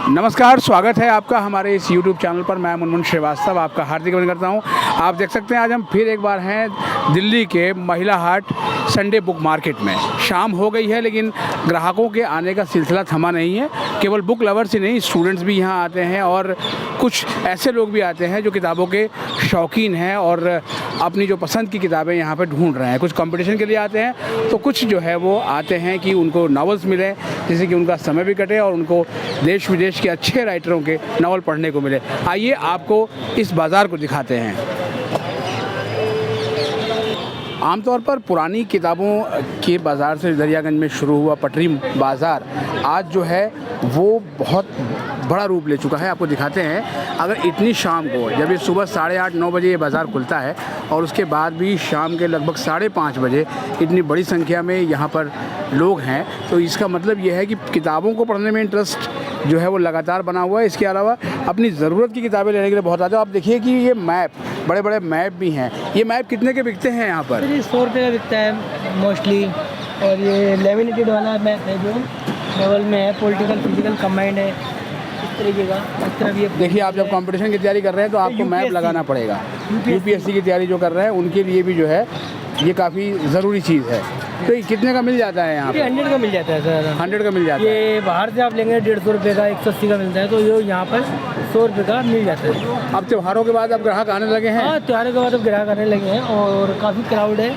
नमस्कार, स्वागत है आपका हमारे इस YouTube चैनल पर। मैं मुनमुन श्रीवास्तव आपका हार्दिक अभिनंदन करता हूं। आप देख सकते हैं आज हम फिर एक बार हैं दिल्ली के महिला हाट संडे बुक मार्केट में। शाम हो गई है लेकिन ग्राहकों के आने का सिलसिला थमा नहीं है। केवल बुक लवर्स ही नहीं, स्टूडेंट्स भी यहाँ आते हैं और कुछ ऐसे लोग भी आते हैं जो किताबों के शौकीन हैं और अपनी जो पसंद की किताबें यहाँ पर ढूंढ रहे हैं। कुछ कंपटीशन के लिए आते हैं तो कुछ जो है वो आते हैं कि उनको नावल्स मिले जिससे कि उनका समय भी कटे और उनको देश विदेश के अच्छे राइटरों के नावल पढ़ने को मिले। आइए आपको इस बाज़ार को दिखाते हैं। आमतौर पर पुरानी किताबों के बाज़ार से दरियागंज में शुरू हुआ पटरी बाज़ार आज जो है वो बहुत बड़ा रूप ले चुका है। आपको दिखाते हैं, अगर इतनी शाम को, जब ये सुबह 8:30-9 बजे ये बाज़ार खुलता है और उसके बाद भी शाम के लगभग 5:30 बजे इतनी बड़ी संख्या में यहाँ पर लोग हैं, तो इसका मतलब ये है कि किताबों को पढ़ने में इंटरेस्ट जो है वो लगातार बना हुआ है। इसके अलावा अपनी ज़रूरत की किताबें लेने के लिए बहुत आते हैं। आप देखिए कि ये मैप, बड़े बड़े मैप भी हैं। ये मैप कितने के बिकते हैं यहाँ पर? 100 रुपये का बिकता है मोस्टली। और ये लेमिनेटेड वाला मैप है जो डबल में है, पॉलिटिकल फिजिकल कंबाइंड है, इस तरीके का। इस तरह भी देखिए, आप जब कंपटीशन की तैयारी कर रहे हैं तो आपको मैप लगाना पड़ेगा। यूपीएससी की तैयारी जो कर रहे हैं उनके लिए भी जो है ये काफ़ी ज़रूरी चीज़ है। तो ये कितने का मिल जाता है यहाँ पे? 100 का मिल जाता है सर। 100 का मिल जाता है। ये बाहर से आप लेंगे 150 रुपये का, 180 का मिलता है, तो ये यहाँ पर 100 रुपये का मिल जाता है। अब त्योहारों के बाद अब ग्राहक आने लगे हैं? हाँ, त्योहारों के बाद अब ग्राहक आने लगे हैं और काफ़ी क्राउड है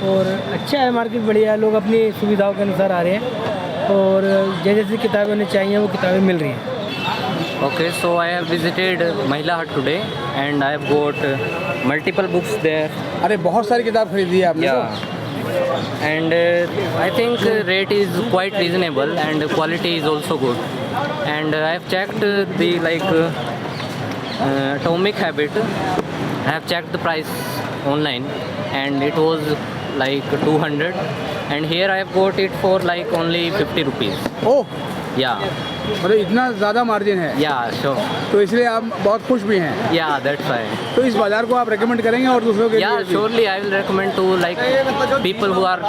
और अच्छा है, मार्केट बढ़िया है, लोग अपनी सुविधाओं के अनुसार आ रहे हैं और जैसी किताबें उन्हें चाहिए वो किताबें मिल रही हैं। Okay, so I have visited Mahila Hut today and I have got multiple books there. अरे बहुत सारी किताब खरीदी है आपने? Yeah. And I think rate is quite reasonable and quality is also good. And I have checked the Atomic Habit. I have checked the price online and it was like 200. And here I have got it for like only 50 rupees. Oh, Yeah. मतलब इतना ज़्यादा margin है? Yeah, sure. तो इसलिए आप बहुत खुश भी हैं? Yeah, that's why. तो इस बाज़ार को आप रेकमेंड करेंगे और दूसरों के Yeah, लिए भी? surely I will recommend to like people who are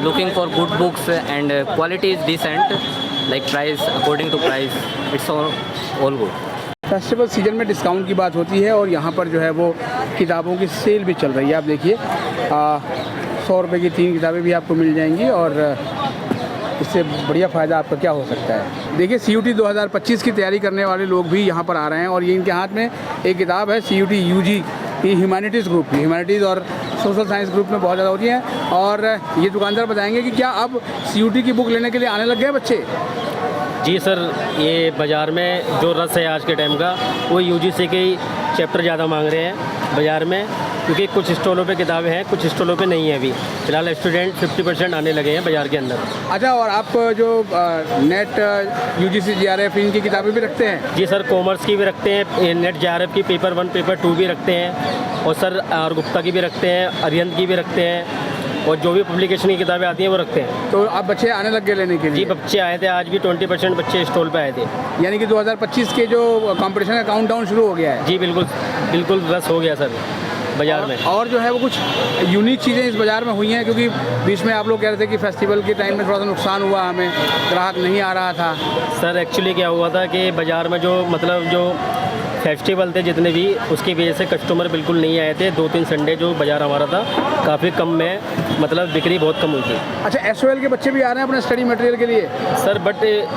looking for good books and quality is decent, like price according to price, it's all good. Festival season में डिस्काउंट की बात होती है और यहाँ पर जो है वो किताबों की सेल भी चल रही है। आप देखिए 100 रुपये की 3 किताबें भी आपको मिल जाएंगी और इससे बढ़िया फ़ायदा आपका क्या हो सकता है। देखिए, CUT 2025 की तैयारी करने वाले लोग भी यहाँ पर आ रहे हैं और ये इनके हाथ में एक किताब है CUT UG की, ह्यूमैनिटीज़ ग्रुप की। ह्यूमैनिटीज़ और सोशल साइंस ग्रुप में बहुत ज़्यादा होती है और ये दुकानदार बताएंगे कि क्या अब CUT की बुक लेने के लिए आने लग गए बच्चे? जी सर, ये बाज़ार में जो रस है आज के टाइम का, वो UGC के ही चैप्टर ज़्यादा मांग रहे हैं बाज़ार में, क्योंकि कुछ स्टॉलों पे किताबें हैं, कुछ स्टॉलों पे नहीं है। अभी फिलहाल स्टूडेंट 50% आने लगे हैं बाज़ार के अंदर। अच्छा, और आप जो नेट UGC JRF इनकी किताबें भी रखते हैं? जी सर, कॉमर्स की भी रखते हैं, नेट JRF की पेपर 1 पेपर 2 भी रखते हैं और सर आर गुप्ता की भी रखते हैं, अरिहंत की भी रखते हैं और जो भी पब्लिकेशन की किताबें आती हैं वो रखते हैं। तो अब बच्चे आने लग गए लेने के लिए? जी, बच्चे आए थे, आज भी 20% बच्चे स्टॉल पे आए थे। यानी कि 2025 के जो कंपटीशन का काउंटडाउन शुरू हो गया है? जी बिल्कुल बिल्कुल, रस हो गया सर बाज़ार में। और जो है वो कुछ यूनिक चीज़ें इस बाज़ार में हुई हैं, क्योंकि बीच में आप लोग कह रहे थे कि फेस्टिवल के टाइम में थोड़ा सा नुकसान हुआ, हमें ग्राहक नहीं आ रहा था। सर एक्चुअली क्या हुआ था कि बाज़ार में जो जो फेस्टिवल थे जितने भी, उसकी वजह से कस्टमर बिल्कुल नहीं आए थे। 2-3 संडे जो बाज़ार हमारा था काफ़ी कम में, मतलब बिक्री बहुत कम हुई थी। अच्छा, SOL के बच्चे भी आ रहे हैं अपने स्टडी मटेरियल के लिए? सर बट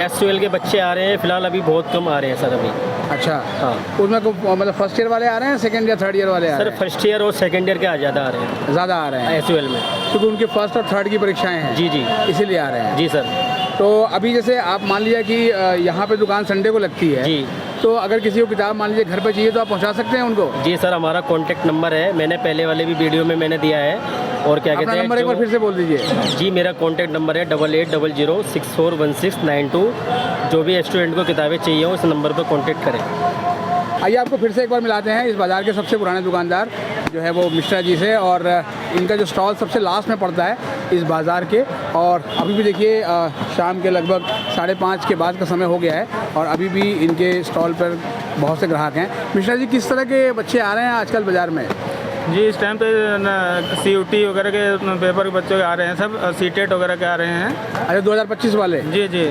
SOL के बच्चे आ रहे हैं, फ़िलहाल अभी बहुत कम आ रहे हैं सर अभी। अच्छा, हाँ। उसमें मतलब फर्स्ट ईयर वाले आ रहे हैं, सेकेंड या थर्ड ईयर वाले आ सर रहे हैं? फर्स्ट ईयर और सेकेंड ईयर के ज़्यादा आ रहे हैं, ज़्यादा आ रहे हैं SOL में, क्योंकि उनकी फर्स्ट और थर्ड की परीक्षाएँ हैं। जी जी इसीलिए आ रहे हैं। जी सर। तो अभी जैसे आप मान लीजिए कि यहाँ पे दुकान संडे को लगती है जी, तो अगर किसी को किताब मान लीजिए घर पे चाहिए तो आप पहुँचा सकते हैं उनको? जी सर, हमारा कॉन्टैक्ट नंबर है, मैंने पहले वाले भी वीडियो में मैंने दिया है। और क्या कहते अपना हैं, नंबर एक बार फिर से बोल दीजिए। जी, मेरा कॉन्टैक्ट नंबर है 8800641692। जो भी स्टूडेंट को किताबें चाहिए हो, इस नंबर पर कॉन्टैक्ट करें। आइए आपको फिर से एक बार मिलाते हैं इस बाज़ार के सबसे पुराने दुकानदार जो है वो मिश्रा जी से, और इनका जो स्टॉल सबसे लास्ट में पड़ता है इस बाज़ार के। और अभी भी देखिए शाम के लगभग 5:30 के बाद का समय हो गया है और अभी भी इनके स्टॉल पर बहुत से ग्राहक हैं। मिश्रा जी, किस तरह के बच्चे आ रहे हैं आजकल बाज़ार में? जी, इस टाइम पे CUT वगैरह के पेपर के बच्चे आ रहे हैं, सब CTET वगैरह के आ रहे हैं। अच्छा, 2025 वाले? जी जी।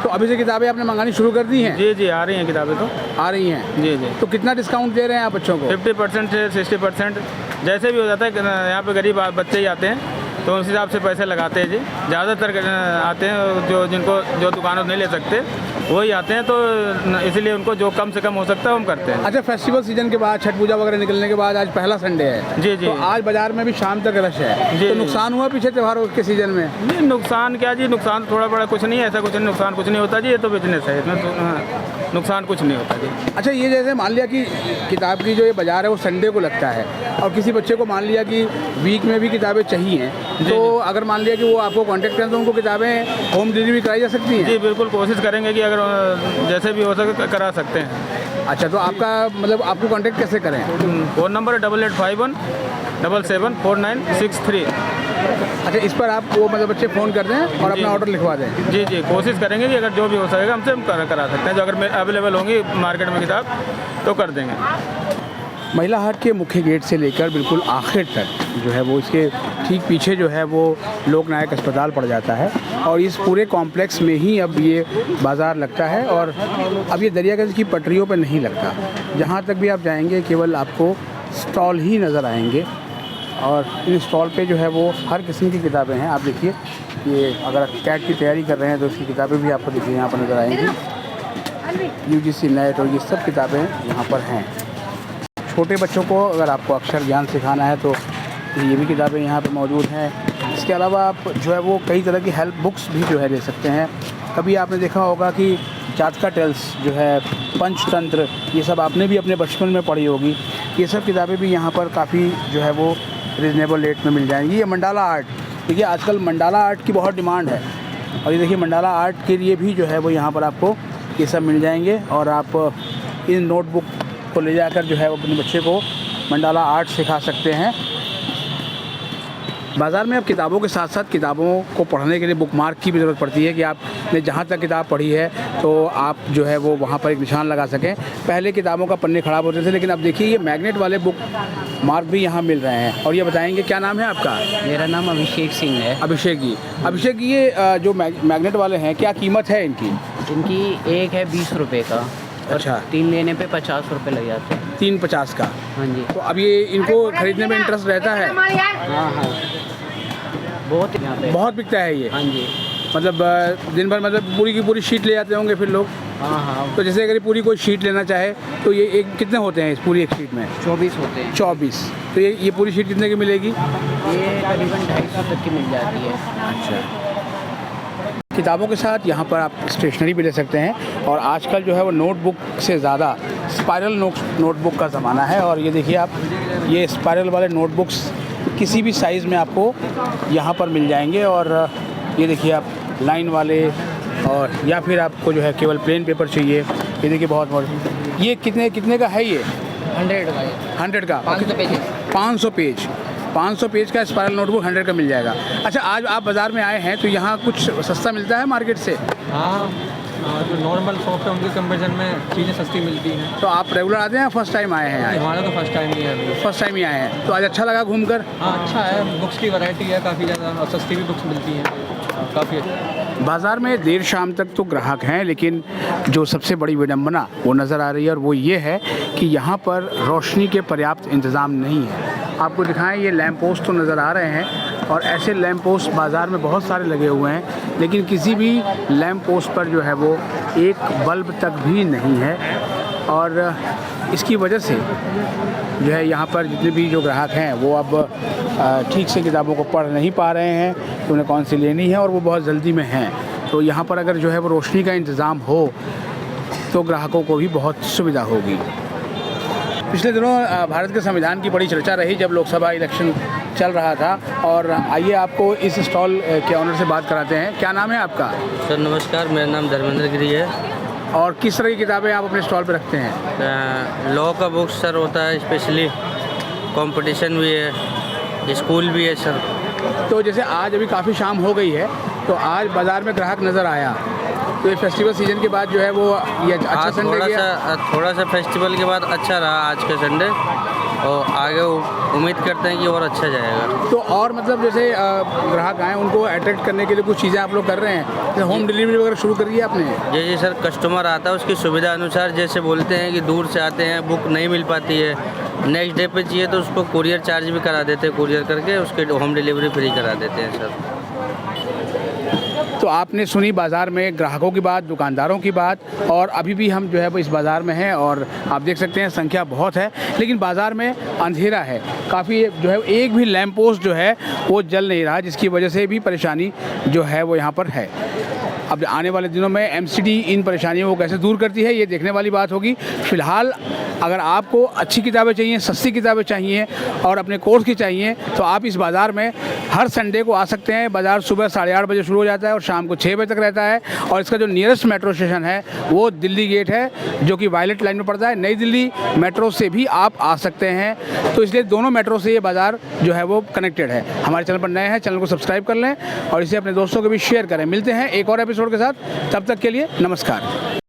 तो अभी से किताबें आपने मंगानी शुरू कर दी हैं? जी जी, आ रही हैं किताबें तो। आ रही हैं। जी जी, तो कितना डिस्काउंट दे रहे हैं आप बच्चों को? 50% से 60%, जैसे भी हो जाता है। यहाँ पे गरीब बच्चे ही आते हैं तो उस हिसाब से पैसे लगाते हैं जी। ज़्यादातर आते हैं जो दुकानों नहीं ले सकते वही आते हैं, तो इसलिए उनको जो कम से कम हो सकता है हम करते हैं। अच्छा, फेस्टिवल सीजन के बाद, छठ पूजा वगैरह निकलने के बाद आज पहला संडे है। जी जी। तो आज बाजार में भी शाम तक रश है। जी, तो जी। नुकसान हुआ पीछे त्योहारों के सीजन में? नहीं, नुकसान क्या जी, नुकसान थोड़ा बड़ा कुछ नहीं है, ऐसा कुछ नहीं, नुकसान कुछ नहीं होता जी। ये तो बिजनेस है, इसमें तो नुकसान कुछ नहीं होता जी। अच्छा, ये जैसे मान लिया कि किताब की जो ये बाज़ार है वो संडे को लगता है, और किसी बच्चे को मान लिया कि वीक में भी किताबें चाहिए, तो अगर मान लिया कि वो आपको कांटेक्ट करें तो उनको किताबें होम डिलीवरी कराई जा सकती हैं? जी बिल्कुल, कोशिश करेंगे कि अगर जैसे भी हो सके करा सकते हैं। अच्छा, तो आपका मतलब आपको कांटेक्ट कैसे करें? फ़ोन नंबर है 8851 774963। अच्छा, इस पर आप वो मतलब बच्चे फ़ोन कर दें और अपना ऑर्डर लिखवा दें? जी जी, कोशिश करेंगे कि अगर जो भी हो सकेगा हमसे हम करा सकते हैं। जो अगर अवेलेबल होंगी मार्केट में किताब तो कर देंगे। महिला हाट के मुख्य गेट से लेकर बिल्कुल आखिर तक जो है वो इसके ठीक पीछे जो है वो लोकनायक अस्पताल पड़ जाता है, और इस पूरे कॉम्प्लेक्स में ही अब ये बाज़ार लगता है। और अब ये दरियागंज की पटरियों पर नहीं लगता। जहाँ तक भी आप जाएंगे केवल आपको स्टॉल ही नज़र आएंगे, और इन स्टॉल पे जो है वो हर किस्म की किताबें हैं। आप देखिए, ये अगर कैट की तैयारी कर रहे हैं तो उसकी किताबें भी आपको देखिए यहाँ पर नज़र आएंगी। UGC नेट और ये सब किताबें यहाँ पर हैं। छोटे बच्चों को अगर आपको अक्षर ज्ञान सिखाना है तो ये भी किताबें यहाँ पर मौजूद हैं। इसके अलावा आप जो है वो कई तरह की हेल्प बुक्स भी जो है ले सकते हैं। कभी आपने देखा होगा कि जातका टेल्स जो है, पंचतंत्र, ये सब आपने भी अपने बचपन में पढ़ी होगी। ये सब किताबें भी यहाँ पर काफ़ी जो है वो रीज़नेबल रेट में मिल जाएंगी। ये मंडाला आर्ट, देखिए आजकल मंडाला आर्ट की बहुत डिमांड है, और ये देखिए मंडाला आर्ट के लिए भी जो है वो यहाँ पर आपको ये सब मिल जाएंगे। और आप इन नोटबुक को ले जाकर जो है वो अपने बच्चे को मंडाला आर्ट सिखा सकते हैं। बाज़ार में अब किताबों के साथ साथ किताबों को पढ़ने के लिए बुक मार्क की भी ज़रूरत पड़ती है कि आपने जहाँ तक किताब पढ़ी है तो आप जो है वो वहाँ पर एक निशान लगा सकें। पहले किताबों का पन्ने ख़राब होते थे, लेकिन अब देखिए ये मैग्नेट वाले बुक मार्क भी यहाँ मिल रहे हैं। और ये बताएंगे, क्या नाम है आपका? मेरा नाम अभिषेक सिंह है। अभिषेक जी। अभिषेक जी, ये जो मैग्नेट वाले हैं, क्या कीमत है इनकी? इनकी एक है 20 रुपये का। अच्छा। 3 लेने पे 50 रुपये लग जाते हैं। 350 का? हाँ जी। तो अब ये इनको खरीदने में इंटरेस्ट रहता है? हाँ हाँ, बहुत यहाँ पे बहुत बिकता है ये? हाँ जी। मतलब दिन भर मतलब पूरी की पूरी शीट ले जाते होंगे फिर लोग? हाँ हाँ, तो जैसे अगर ये पूरी कोई शीट लेना चाहे तो ये एक कितने होते हैं इस पूरी एक शीट में? 24 होते हैं। 24। तो ये पूरी शीट कितने की मिलेगी? ये करीबन 250 तक की मिल जाती है। अच्छा। किताबों के साथ यहाँ पर आप स्टेशनरी भी ले सकते हैं, और आजकल जो है वो नोटबुक से ज़्यादा स्पाइरल नोटबुक का ज़माना है। और ये देखिए आप, ये स्पाइरल वाले नोटबुक्स किसी भी साइज़ में आपको यहाँ पर मिल जाएंगे। और ये देखिए आप लाइन वाले, और या फिर आपको जो है केवल प्लेन पेपर चाहिए, ये देखिए बहुत ये कितने का है ये? 100 का है। 100 का? 500 पेज। 500 पेज का स्पाइरल नोटबुक 100 का मिल जाएगा। अच्छा, आज आप बाज़ार में आए हैं तो यहाँ कुछ सस्ता मिलता है मार्केट से? हाँ, जो नॉर्मल शॉप है उनके कंपेरिजन में चीज़ें सस्ती मिलती हैं। तो आप रेगुलर आते हैं या फर्स्ट टाइम आए हैं यहाँ? हमारा तो फर्स्ट टाइम ही है अभी। फर्स्ट टाइम ही आए हैं, तो आज अच्छा लगा घूमकर? हाँ, अच्छा है, बुक्स की वैरायटी है काफ़ी ज़्यादा, और सस्ती भी बुक्स मिलती हैं, काफ़ी अच्छा। बाज़ार में देर शाम तक तो ग्राहक हैं, लेकिन जो सबसे बड़ी विडंबना वो नज़र आ रही है, और वो ये है कि यहाँ पर रोशनी के पर्याप्त इंतज़ाम नहीं है। आपको दिखाएं, ये लैंप पोस्ट तो नज़र आ रहे हैं, और ऐसे लैंप पोस्ट बाज़ार में बहुत सारे लगे हुए हैं, लेकिन किसी भी लैंप पोस्ट पर जो है वो एक बल्ब तक भी नहीं है। और इसकी वजह से जो है यहाँ पर जितने भी जो ग्राहक हैं वो अब ठीक से किताबों को पढ़ नहीं पा रहे हैं कि उन्हें कौन सी लेनी है, और वो बहुत जल्दी में हैं। तो यहाँ पर अगर जो है वो रोशनी का इंतज़ाम हो तो ग्राहकों को भी बहुत सुविधा होगी। पिछले दिनों भारत के संविधान की बड़ी चर्चा रही जब लोकसभा इलेक्शन चल रहा था, और आइए आपको इस स्टॉल के ऑनर से बात कराते हैं। क्या नाम है आपका? सर नमस्कार, मेरा नाम धर्मेंद्र गिरी है। और किस तरह की किताबें आप अपने स्टॉल पे रखते हैं? लॉ का बुक सर होता है, स्पेशली कंपटीशन भी है, स्कूल भी है सर। तो जैसे आज अभी काफ़ी शाम हो गई है, तो आज बाज़ार में ग्राहक नज़र आया, तो ये फेस्टिवल सीजन के बाद जो है वो ये अच्छा संडे गया? थोड़ा सा फेस्टिवल के बाद अच्छा रहा आज का संडे, और आगे उम्मीद करते हैं कि और अच्छा जाएगा। तो और मतलब जैसे ग्राहक आए उनको अट्रैक्ट करने के लिए कुछ चीज़ें आप लोग कर रहे हैं, जैसे होम डिलीवरी वगैरह शुरू करी है आपने? जी जी सर, कस्टमर आता है उसकी सुविधा अनुसार, जैसे बोलते हैं कि दूर से आते हैं, बुक नहीं मिल पाती है, नेक्स्ट डे पे चाहिए तो उसको कुरियर चार्ज भी करा देते हैं, कुरियर करके उसके होम डिलीवरी फ्री करा देते हैं सर। तो आपने सुनी बाज़ार में ग्राहकों की बात, दुकानदारों की बात, और अभी भी हम जो है वो इस बाज़ार में हैं और आप देख सकते हैं संख्या बहुत है, लेकिन बाज़ार में अंधेरा है काफ़ी, जो है एक भी लैंप पोस्ट जो है वो जल नहीं रहा, जिसकी वजह से भी परेशानी जो है वो यहाँ पर है। अब आने वाले दिनों में एमसीडी इन परेशानियों को कैसे दूर करती है ये देखने वाली बात होगी। फ़िलहाल अगर आपको अच्छी किताबें चाहिए, सस्ती किताबें चाहिए और अपने कोर्स की चाहिए तो आप इस बाज़ार में हर संडे को आ सकते हैं। बाज़ार सुबह 8:30 बजे शुरू हो जाता है और शाम को 6 बजे तक रहता है, और इसका जो नियरेस्ट मेट्रो स्टेशन है वो दिल्ली गेट है, जो कि वायलेट लाइन में पड़ता है। नई दिल्ली मेट्रो से भी आप आ सकते हैं, तो इसलिए दोनों मेट्रो से ये बाज़ार जो है वो कनेक्टेड है। हमारे चैनल पर नए हैं, चैनल को सब्सक्राइब कर लें और इसे अपने दोस्तों को भी शेयर करें। मिलते हैं एक और एपिसोड के साथ, तब तक के लिए नमस्कार।